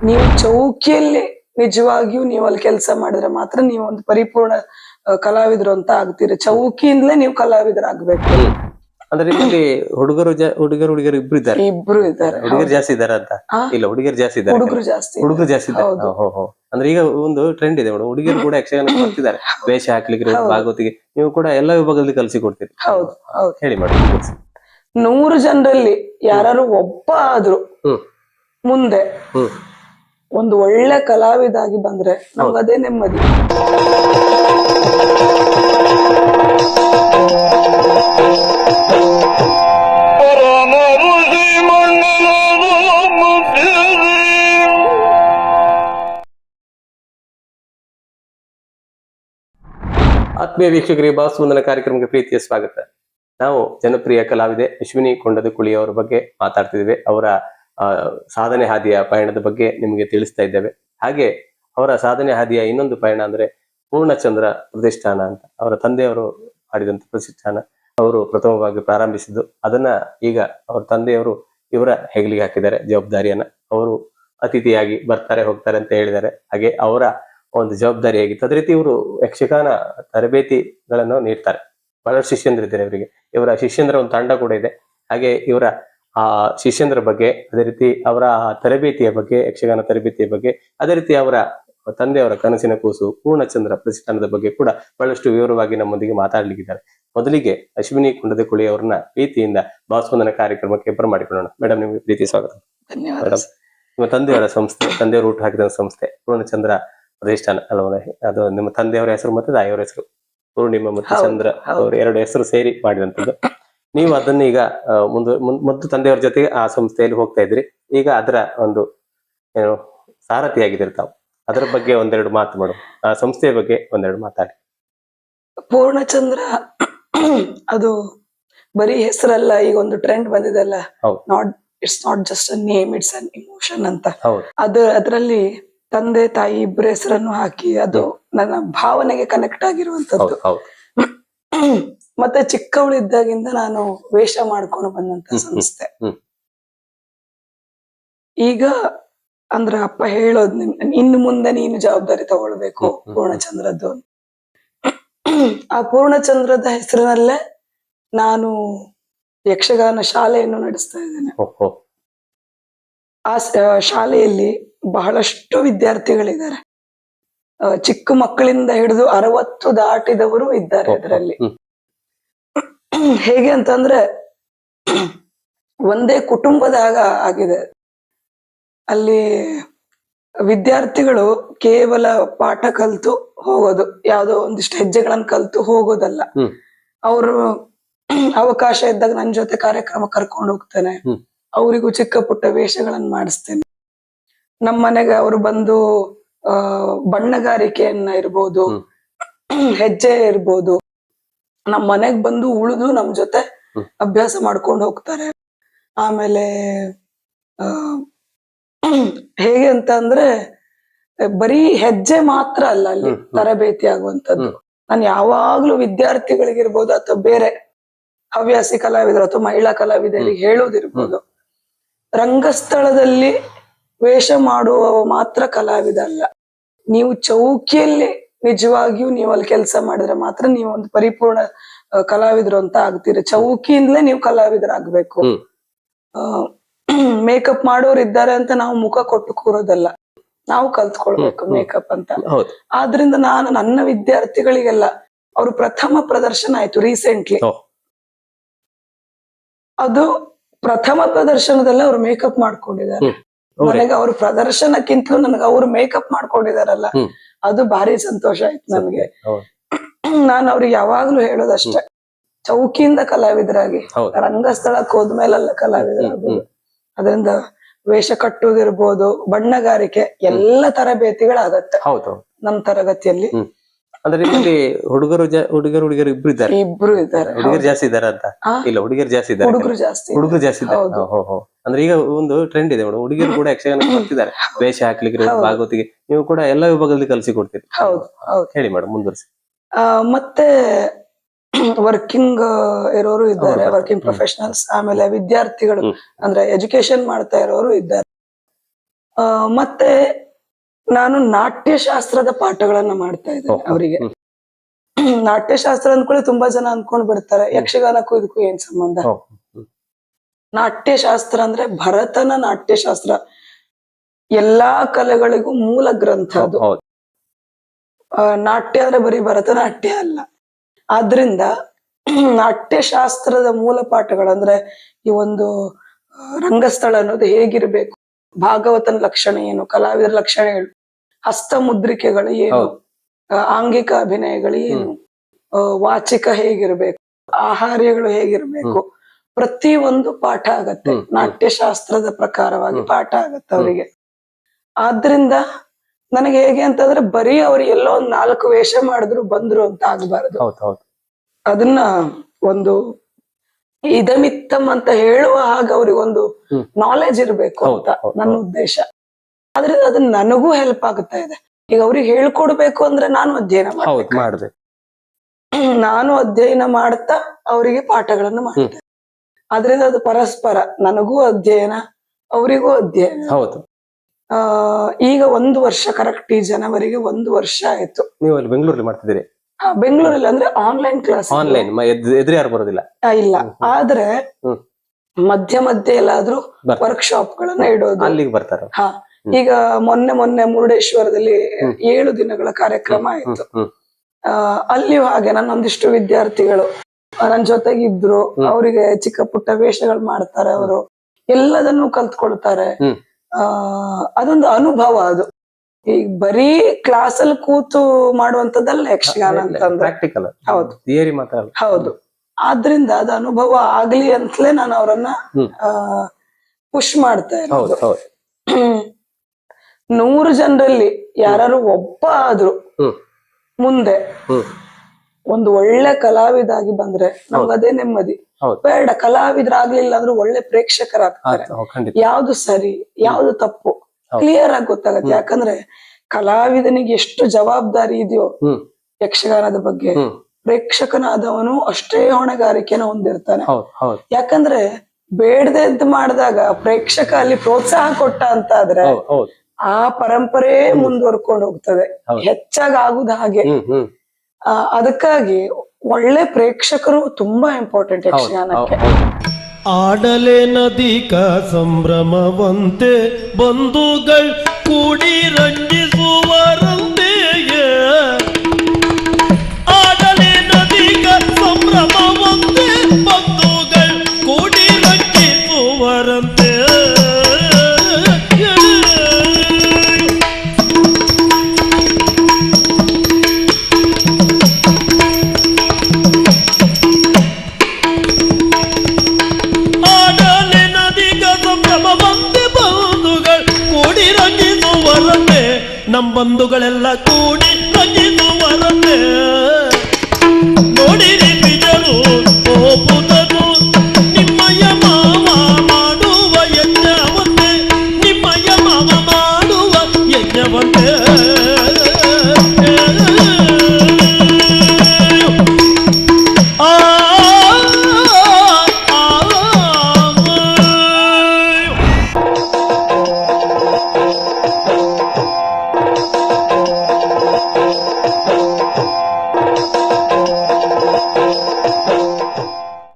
ನೀವು ಚೌಕಿಯಲ್ಲಿ ನಿಜವಾಗಿಯೂ ನೀವು ಅಲ್ಲಿ ಕೆಲಸ ಮಾಡಿದ್ರೆ ಮಾತ್ರ ನೀವು ಒಂದು ಪರಿಪೂರ್ಣ ಕಲಾವಿದರು ಅಂತ ಆಗ್ತೀರಿ. ಚೌಕಿಯಿಂದಲೇ ನೀವು ಕಲಾವಿದರಾಗ್ಬೇಕು. ಅಂದ್ರೆ ಇಲ್ಲಿ ಹುಡುಗರು ಇಬ್ರು ಇದ್ದಾರೆ. ಹುಡುಗರು ಜಾಸ್ತಿ ಇದಾರೆ ಅಂತ ಇಲ್ಲ, ಹುಡುಗರು ಜಾಸ್ತಿ ಇದ್ದಾರೆ. ಹುಡುಗರು ಜಾಸ್ತಿ ಇದ್ದಾರೆ. ಅಂದ್ರೆ ಈಗ ಒಂದು ಟ್ರೆಂಡ್ ಇದೆ ಮೇಡಮ್, ಹುಡುಗಿಯರು ಕೂಡ ಯಕ್ಷಗಾನ ಬರ್ತಿದ್ದಾರೆ, ವೇಷ ಹಾಕ್ಲಿಕ್ಕೆ, ಭಾಗವತಿಗೆ. ನೀವು ಕೂಡ ಎಲ್ಲ ವಿಭಾಗದಲ್ಲಿ ಕಲಿಸಿ ಕೊಡ್ತೀರಿ. ಹೇಳಿ ಮೇಡಮ್. 100 ಜನರಲ್ಲಿ ಯಾರು ಒಬ್ಬ ಆದ್ರೂ ಮುಂದೆ ಒಂದು ಒಳ್ಳೆ ಕಲಾವಿದಾಗಿ ಬಂದ್ರೆ ನಮ್ಗೆ ಅದೇ ನೆಮ್ಮದಿ. ಆತ್ಮೀಯ ವೀಕ್ಷಕರಿಗೆ ಬಾಸ್ ಮುಂದಿನ ಕಾರ್ಯಕ್ರಮಕ್ಕೆ ಪ್ರೀತಿಯ ಸ್ವಾಗತ. ನಾವು ಜನಪ್ರಿಯ ಕಲಾವಿದೆ ಅಶ್ವಿನಿ ಕೊಂಡದಕುಳಿ ಅವರ ಬಗ್ಗೆ ಮಾತಾಡ್ತಿದ್ದೇವೆ. ಅವರ ಸಾಧನೆ ಹಾದಿಯ ಪಯಣದ ಬಗ್ಗೆ ನಿಮಗೆ ತಿಳಿಸ್ತಾ ಇದ್ದೇವೆ. ಹಾಗೆ ಅವರ ಸಾಧನೆ ಹಾದಿಯ ಇನ್ನೊಂದು ಪಯಣ ಅಂದ್ರೆ ಪೂರ್ಣಚಂದ್ರ ಪ್ರತಿಷ್ಠಾನ ಅಂತ ಅವರ ತಂದೆಯವರು ಮಾಡಿದಂತ ಪ್ರತಿಷ್ಠಾನ ಅವರು ಪ್ರಥಮವಾಗಿ ಪ್ರಾರಂಭಿಸಿದ್ದು. ಅದನ್ನ ಈಗ ಅವರ ತಂದೆಯವರು ಇವರ ಹೆಗಲಿಗೆ ಹಾಕಿದ್ದಾರೆ ಜವಾಬ್ದಾರಿಯನ್ನ. ಅವರು ಅತಿಥಿಯಾಗಿ ಬರ್ತಾರೆ ಹೋಗ್ತಾರೆ ಅಂತ ಹೇಳಿದ್ದಾರೆ. ಹಾಗೆ ಅವರ ಒಂದು ಜವಾಬ್ದಾರಿ ಆಗಿತ್ತು. ಅದೇ ರೀತಿ ಇವರು ಯಕ್ಷಗಾನ ತರಬೇತಿಗಳನ್ನು ನೀಡ್ತಾರೆ. ಬಹಳಷ್ಟು ಶಿಷ್ಯಂದ್ರಿದ್ದಾರೆ ಇವರಿಗೆ. ಇವರ ಶಿಷ್ಯಂದ್ರ ಒಂದು ತಂಡ ಕೂಡ ಇದೆ. ಹಾಗೆ ಇವರ ಆ ಶಿಷ್ಯಂದ್ರ ಬಗ್ಗೆ, ಅದೇ ರೀತಿ ಅವರ ತರಬೇತಿಯ ಬಗ್ಗೆ, ಯಕ್ಷಗಾನ ತರಬೇತಿಯ ಬಗ್ಗೆ, ಅದೇ ರೀತಿ ಅವರ ತಂದೆಯವರ ಕನಸಿನ ಕೂಸು ಪೂರ್ಣಚಂದ್ರ ಪ್ರತಿಷ್ಠಾನದ ಬಗ್ಗೆ ಕೂಡ ಬಹಳಷ್ಟು ವಿವರವಾಗಿ ನಮ್ಮೊಂದಿಗೆ ಮಾತಾಡ್ಲಿಕ್ಕಿದ್ದಾರೆ. ಮೊದಲಿಗೆ ಅಶ್ವಿನಿ ಕೊಂಡದಕುಳಿ ಅವರನ್ನ ಪ್ರೀತಿಯಿಂದ ಭಾವಸ್ಪಂದನ ಕಾರ್ಯಕ್ರಮಕ್ಕೆ ಬರಮಾಡಿಕೊಳ್ಳೋಣ. ಮೇಡಮ್, ನಿಮಗೆ ಪ್ರೀತಿ ಸ್ವಾಗತ. ಧನ್ಯವಾದ. ನಿಮ್ಮ ತಂದೆಯವರ ಸಂಸ್ಥೆ, ತಂದೆಯವರು ಹುಟ್ಟು ಹಾಕಿದ ಸಂಸ್ಥೆ ಪೂರ್ಣಚಂದ್ರ ಪ್ರತಿಷ್ಠಾನ ಅಲ್ವ? ಅದು ನಿಮ್ಮ ತಂದೆಯವರ ಹೆಸರು ಮತ್ತೆ ತಾಯಿಯವರ ಹೆಸರು ಪೂರ್ಣಿಮಾ ಮತ್ತು ಚಂದ್ರ ಅವರು ಎರಡು ಹೆಸರು ಸೇರಿ ಮಾಡಿದಂಥದ್ದು. ನೀವು ಅದನ್ನ ಈಗ ಮೊದಲು ತಂದೆಯವರ ಜೊತೆಗೆ ಆ ಸಂಸ್ಥೆಯಲ್ಲಿ ಹೋಗ್ತಾ ಇದ್ರಿ. ಈಗ ಅದರ ಒಂದು ಏನು ಸಾರಥಿ ಆಗಿದ್ದೀರಿ ತಾವು. ಅದರ ಬಗ್ಗೆ ಒಂದೆರಡು ಮಾತು ಮಾಡು, ಆ ಸಂಸ್ಥೆಯ ಬಗ್ಗೆ ಒಂದೆರಡು ಮಾತಾಡಿ. ಪೂರ್ಣಚಂದ್ರ ಅದು ಬರೀ ಹೆಸರಲ್ಲ, ಈಗ ಒಂದು ಟ್ರೆಂಡ್ ಬಂದಿದೆಲ್ಲ, it's not just a name, it's an emotion ಅಂತ. ಅದರಲ್ಲಿ ತಂದೆ ತಾಯಿ ಇಬ್ಬರ ಹೆಸರನ್ನು ಹಾಕಿ ಅದು ನನ್ನ ಭಾವನೆಗೆ ಕನೆಕ್ಟ್ ಆಗಿರುವಂತದ್ದು. ಮತ್ತೆ ಚಿಕ್ಕವಳಿದ್ದಾಗಿಂದ ನಾನು ವೇಷ ಮಾಡ್ಕೊಂಡು ಬಂದಂತ ಸಂಸ್ಥೆ. ಈಗ ಅಂದ್ರೆ ಅಪ್ಪ ಹೇಳೋದ್, ಇನ್ನು ಮುಂದೆ ನೀನು ಜವಾಬ್ದಾರಿ ತಗೊಳ್ಬೇಕು ಪೂರ್ಣಚಂದ್ರದ್ದು. ಆ ಪೂರ್ಣಚಂದ್ರದ ಹೆಸರಿನಲ್ಲೇ ನಾನು ಯಕ್ಷಗಾನ ಶಾಲೆಯನ್ನು ನಡೆಸ್ತಾ ಇದ್ದೇನೆ. ಆ ಶಾಲೆಯಲ್ಲಿ ಬಹಳಷ್ಟು ವಿದ್ಯಾರ್ಥಿಗಳಿದ್ದಾರೆ. ಚಿಕ್ಕ ಮಕ್ಕಳಿಂದ ಹಿಡಿದು 60 ದಾಟಿದವರು ಇದ್ದಾರೆ ಅದರಲ್ಲಿ. ಹೇಗೆ ಅಂತಂದ್ರೆ ಒಂದೇ ಕುಟುಂಬದಾಗ ಆಗಿದೆ. ಅಲ್ಲಿ ವಿದ್ಯಾರ್ಥಿಗಳು ಕೇವಲ ಪಾಠ ಕಲ್ತು ಹೋಗೋದು, ಯಾವ್ದೋ ಒಂದಿಷ್ಟು ಹೆಜ್ಜೆಗಳನ್ನ ಕಲ್ತು ಹೋಗೋದಲ್ಲ. ಅವರು ಅವಕಾಶ ಇದ್ದಾಗ ನನ್ನ ಜೊತೆ ಕಾರ್ಯಕ್ರಮ ಕರ್ಕೊಂಡು ಹೋಗ್ತೇನೆ. ಅವರಿಗೂ ಚಿಕ್ಕ ಪುಟ್ಟ ವೇಷಗಳನ್ನ ಮಾಡಿಸ್ತೇನೆ. ನಮ್ಮ ಮನೆಗೆ ಅವರು ಬಂದು ಬಣ್ಣಗಾರಿಕೆಯನ್ನ ಇರ್ಬೋದು, ಹೆಜ್ಜೆ ಇರ್ಬೋದು, ನಮ್ಮ ಮನೆಗ್ ಬಂದು ಉಳಿದು ನಮ್ ಜೊತೆ ಅಭ್ಯಾಸ ಮಾಡ್ಕೊಂಡು ಹೋಗ್ತಾರೆ. ಆಮೇಲೆ ಹೇಗೆ ಅಂತ ಅಂದ್ರೆ ಬರೀ ಹೆಜ್ಜೆ ಮಾತ್ರ ಅಲ್ಲ ಅಲ್ಲಿ ತರಬೇತಿ ಆಗುವಂತದ್ದು. ನಾನು ಯಾವಾಗ್ಲೂ ವಿದ್ಯಾರ್ಥಿಗಳಿಗಿರ್ಬೋದು ಅಥವಾ ಬೇರೆ ಹವ್ಯಾಸಿ ಕಲಾವಿದರು ಅಥವಾ ಮಹಿಳಾ ಕಲಾವಿದರಿಗೆ ಹೇಳೋದಿರ್ಬೋದು, ರಂಗಸ್ಥಳದಲ್ಲಿ ವೇಷ ಮಾಡುವ ಮಾತ್ರ ಕಲಾವಿದ ಅಲ್ಲ. ನೀವು ಚೌಕಿಯಲ್ಲಿ ನಿಜವಾಗಿಯೂ ನೀವು ಅಲ್ಲಿ ಕೆಲಸ ಮಾಡಿದ್ರೆ ಮಾತ್ರ ನೀವು ಒಂದು ಪರಿಪೂರ್ಣ ಕಲಾವಿದರು ಅಂತ ಆಗ್ತೀರಿ. ಚೌಕಿಯಿಂದಲೇ ನೀವು ಕಲಾವಿದರಾಗ್ಬೇಕು. ಮೇಕಪ್ ಮಾಡೋರು ಇದ್ದಾರೆ ಅಂತ ನಾವು ಮುಖ ಕೊಟ್ಟು ಕೂರೋದಲ್ಲ, ನಾವು ಕಲ್ತ್ಕೊಳ್ಬೇಕು ಮೇಕಪ್ ಅಂತ. ಆದ್ರಿಂದ ನಾನು ನನ್ನ ವಿದ್ಯಾರ್ಥಿಗಳಿಗೆಲ್ಲ, ಅವ್ರು ಪ್ರಥಮ ಪ್ರದರ್ಶನ ಆಯ್ತು ರೀಸೆಂಟ್ಲಿ, ಅದು ಪ್ರಥಮ ಪ್ರದರ್ಶನದಲ್ಲೇ ಅವ್ರು ಮೇಕಪ್ ಮಾಡ್ಕೊಂಡಿದ್ದಾರೆ. ನನಗೆ ಅವ್ರ ಪ್ರದರ್ಶನಕ್ಕಿಂತಲೂ ನನಗೆ ಅವ್ರು ಮೇಕಪ್ ಮಾಡ್ಕೊಂಡಿದಾರಲ್ಲ, ಅದು ಭಾರಿ ಸಂತೋಷ ಆಯ್ತು ನನ್ಗೆ. ನಾನು ಅವ್ರಿಗೆ ಯಾವಾಗ್ಲೂ ಹೇಳೋದಷ್ಟೇ, ಚೌಕಿಯಿಂದ ಕಲಾವಿದರಾಗಿ ರಂಗಸ್ಥಳಕ್ಕೆ ಹೋದ್ಮೇಲೆಲ್ಲ ಕಲಾವಿದರಾಗೋದು. ಅದರಿಂದ ವೇಷ ಕಟ್ಟುವುದಿರ್ಬೋದು, ಬಣ್ಣಗಾರಿಕೆ ಎಲ್ಲ ತರಬೇತಿಗಳಾಗತ್ತೆ ನಮ್ ತರಗತಿಯಲ್ಲಿ. ಅಂದ್ರೆ ಇಲ್ಲಿ ಹುಡುಗರು ಇಬ್ರು ಇದ್ದಾರೆ. ಹುಡುಗರು ಜಾಸ್ತಿ ಇದಾರೆ ಅಂತ ಇಲ್ಲ, ಹುಡುಗರು ಜಾಸ್ತಿ ಇದ್ದಾರೆ. ಹುಡುಗರು ಜಾಸ್ತಿ ಇದ್ದಾರೆ. ಅಂದ್ರೆ ಈಗ ಒಂದು ಟ್ರೆಂಡ್ ಇದೆ ಮೇಡಮ್, ಹುಡುಗಿಯರು ಕೂಡ ಯಕ್ಷಗಾನ ಬರ್ತಿದ್ದಾರೆ, ವೇಷ ಹಾಕ್ಲಿಕ್ಕೆ, ಭಾಗವತಿಗೆ. ನೀವು ಕೂಡ ಎಲ್ಲ ವಿಭಾಗದಲ್ಲಿ ಕಲಿಸಿ ಕೊಡ್ತೀರಿ. ಹೇಳಿ ಮೇಡಮ್, ಮುಂದುವರಿಸಿ. ಮತ್ತೆ ವರ್ಕಿಂಗ್ ಇರೋರು ಇದ್ದಾರೆ, ವರ್ಕಿಂಗ್ ಪ್ರೊಫೆಷನಲ್ಸ್. ಆಮೇಲೆ ವಿದ್ಯಾರ್ಥಿಗಳು ಅಂದ್ರೆ ಎಜುಕೇಶನ್ ಮಾಡ್ತಾ ಇರೋರು ಇದ್ದಾರೆ. ಮತ್ತೆ ನಾನು ನಾಟ್ಯಶಾಸ್ತ್ರದ ಪಾಠಗಳನ್ನ ಮಾಡ್ತಾ ಇದ್ದೇನೆ ಅವರಿಗೆ. ನಾಟ್ಯಶಾಸ್ತ್ರ ಅಂದ್ಕೊಳ್ಳಿ ತುಂಬಾ ಜನ ಅಂದ್ಕೊಂಡ್ ಬಿಡ್ತಾರೆ ಯಕ್ಷಗಾನಕ್ಕೂ ಇದಕ್ಕೂ ಏನ್ ಸಂಬಂಧ. ನಾಟ್ಯಶಾಸ್ತ್ರ ಅಂದ್ರೆ ಭರತನ ನಾಟ್ಯಶಾಸ್ತ್ರ ಎಲ್ಲಾ ಕಲೆಗಳಿಗೂ ಮೂಲ ಗ್ರಂಥ ಅದು. ನಾಟ್ಯ ಅಂದ್ರೆ ಬರೀ ಭರತನಾಟ್ಯ ಅಲ್ಲ. ಆದ್ರಿಂದ ನಾಟ್ಯಶಾಸ್ತ್ರದ ಮೂಲ ಪಾಠಗಳಂದ್ರೆ ಈ ಒಂದು ರಂಗಸ್ಥಳ ಅನ್ನೋದು ಹೇಗಿರ್ಬೇಕು, ಭಾಗವತನ ಲಕ್ಷಣ ಏನು, ಕಲಾವಿದರ ಲಕ್ಷಣ ಏನು, ಹಸ್ತ ಮುದ್ರಿಕೆಗಳು ಏನು, ಆಂಗಿಕ ಅಭಿನಯಗಳು ಏನು, ವಾಚಿಕ ಹೇಗಿರ್ಬೇಕು, ಆಹಾರ್ಯಗಳು ಹೇಗಿರ್ಬೇಕು, ಪ್ರತಿ ಒಂದು ಪಾಠ ಆಗತ್ತೆ. ನಾಟ್ಯಶಾಸ್ತ್ರದ ಪ್ರಕಾರವಾಗಿ ಪಾಠ ಆಗತ್ತೆ ಅವರಿಗೆ. ಆದ್ರಿಂದ ನನಗೆ ಹೇಗೆ ಅಂತಂದ್ರೆ ಬರೀ ಅವ್ರು ಎಲ್ಲೋ ಒಂದ್ 4 ವೇಷ ಮಾಡಿದ್ರು ಬಂದ್ರು ಅಂತ ಆಗ್ಬಾರ್ದು. ಅದನ್ನ ಒಂದು ಇದಮಿತ್ತಮ್ ಅಂತ ಹೇಳುವ ಹಾಗೆ ಅವ್ರಿಗೆ ಒಂದು ನಾಲೆಜ್ ಇರ್ಬೇಕು ಅಂತ ನನ್ನ ಉದ್ದೇಶ. ಆದ್ರೆ ಅದನ್ನ ನನಗೂ ಹೆಲ್ಪ್ ಆಗುತ್ತಾ ಇದೆ. ಈಗ ಅವ್ರಿಗೆ ಹೇಳ್ಕೊಡ್ಬೇಕು ಅಂದ್ರೆ ನಾನು ಅಧ್ಯಯನ ಮಾಡ್ಬೇಕು. ನಾನು ಅಧ್ಯಯನ ಮಾಡ್ತಾ ಅವರಿಗೆ ಪಾಠಗಳನ್ನು ಮಾಡ್ತೇನೆ. ಆದ್ರಿಂದ ಅದು ಪರಸ್ಪರ, ನನಗೂ ಅಧ್ಯಯನ ಅವರಿಗೂ ಅಧ್ಯಯನ. ಈಗ 1 ವರ್ಷ ಕರೆಕ್ಟ್ ಈ ಜನವರಿಗೆ 1 ವರ್ಷ ಆಯ್ತು. ನೀವು ಅಲ್ಲಿ ಬೆಂಗಳೂರಲ್ಲಿ ಮಾಡ್ತಿದ್ದೀರಿ? ಬೆಂಗಳೂರಲ್ಲಿ ಅಂದ್ರೆ ಆನ್ಲೈನ್ ಕ್ಲಾಸ್. ಆನ್ಲೈನ್ ಎದುರು ಯಾರು ಬರೋದಿಲ್ಲ? ಇಲ್ಲ, ಆದ್ರೆ ಮಧ್ಯ ಮಧ್ಯೆ ಎಲ್ಲಾದ್ರೂ ವರ್ಕ್ಶಾಪ್ ಗಳನ್ನ ಇಡೋದು. ಅಲ್ಲಿಗೆ ಬರ್ತಾರೆ. ಈಗ ಮೊನ್ನೆ ಮುರುಡೇಶ್ವರದಲ್ಲಿ 7 ದಿನಗಳ ಕಾರ್ಯಕ್ರಮ ಆಯ್ತು. ಅಲ್ಲಿಯೂ ಹಾಗೆ ನನ್ನೊಂದಿಷ್ಟು ವಿದ್ಯಾರ್ಥಿಗಳು ನನ್ನ ಜೊತೆಗಿದ್ರು. ಅವರಿಗೆ ಚಿಕ್ಕ ಪುಟ್ಟ ವೇಷಗಳು ಮಾಡ್ತಾರೆ, ಅವರು ಎಲ್ಲದನ್ನು ಕಲ್ತ್ಕೊಳ್ತಾರೆ. ಅದೊಂದು ಅನುಭವ. ಅದು ಈಗ ಬರೀ ಕ್ಲಾಸ್ ಅಲ್ಲಿ ಕೂತು ಮಾಡುವಂತದ್ದಲ್ಲ ಯಕ್ಷಗಾನ ಅಂತಂದ್ರೆ. ಹೌದು. ಆದ್ರಿಂದ ಅದು ಅನುಭವ ಆಗ್ಲಿ ಅಂತಲೇ ನಾನು ಅವರನ್ನ ಪುಷ್ ಮಾಡ್ತಾ ಇರೋದು. 100 ಜನರಲ್ಲಿ ಯಾರು ಒಬ್ಬ ಆದ್ರೂ ಮುಂದೆ ಒಂದು ಒಳ್ಳೆ ಕಲಾವಿದಾಗಿ ಬಂದ್ರೆ ನಮ್ಗದೇ ನೆಮ್ಮದಿ. ಬೇಡ ಕಲಾವಿದರಾಗ್ಲಿಲ್ಲ ಅಂದ್ರೂ ಒಳ್ಳೆ ಪ್ರೇಕ್ಷಕರಾಗ್ತಾರೆ. ಯಾವ್ದು ಸರಿ ಯಾವ್ದು ತಪ್ಪು ಕ್ಲಿಯರ್ ಆಗಿ ಗೊತ್ತಾಗತ್ತೆ. ಯಾಕಂದ್ರೆ ಕಲಾವಿದನಿಗೆ ಎಷ್ಟು ಜವಾಬ್ದಾರಿ ಇದೆಯೋ ಯಕ್ಷಗಾನದ ಬಗ್ಗೆ, ಪ್ರೇಕ್ಷಕನಾದವನು ಅಷ್ಟೇ ಹೊಣೆಗಾರಿಕೆನ ಹೊಂದಿರ್ತಾನೆ. ಯಾಕಂದ್ರೆ ಬೇಡದೆದ್ದು ಮಾಡಿದಾಗ ಪ್ರೇಕ್ಷಕ ಅಲ್ಲಿ ಪ್ರೋತ್ಸಾಹ ಕೊಟ್ಟ ಅಂತ ಆದ್ರೆ ಆ ಪರಂಪರೆ ಮುಂದುವರ್ಕೊಂಡು ಹೋಗ್ತದೆ. ಹೆಚ್ಚಾಗಿ ಆಗುದು ಹಾಗೆ. ಅದಕ್ಕಾಗಿ ಒಳ್ಳೆ ಪ್ರೇಕ್ಷಕರು ತುಂಬಾ ಇಂಪಾರ್ಟೆಂಟ್ ಯಕ್ಷಗಾನಕ್ಕೆ. ಆಡಲೆ ನದಿಕ ಸಂಭ್ರಮವಂತೆ ಬಂಧುಗಳು ಕೂಡಿ ರಂಜಿಸುವರಂತೆ. ಆಡಲೆ ನದಿಕ ಸಂಭ್ರಮವಂತೆ ಬಂಧುಗಳು ಕೂಡಿ ರಂಜಿಸುವರಂತೆ. ನಮ್ಮ ಬಂಧುಗಳೆಲ್ಲ ಕೂಡಿ ರಂಜಿಸುವರಂತೆ. ನೋಡಿ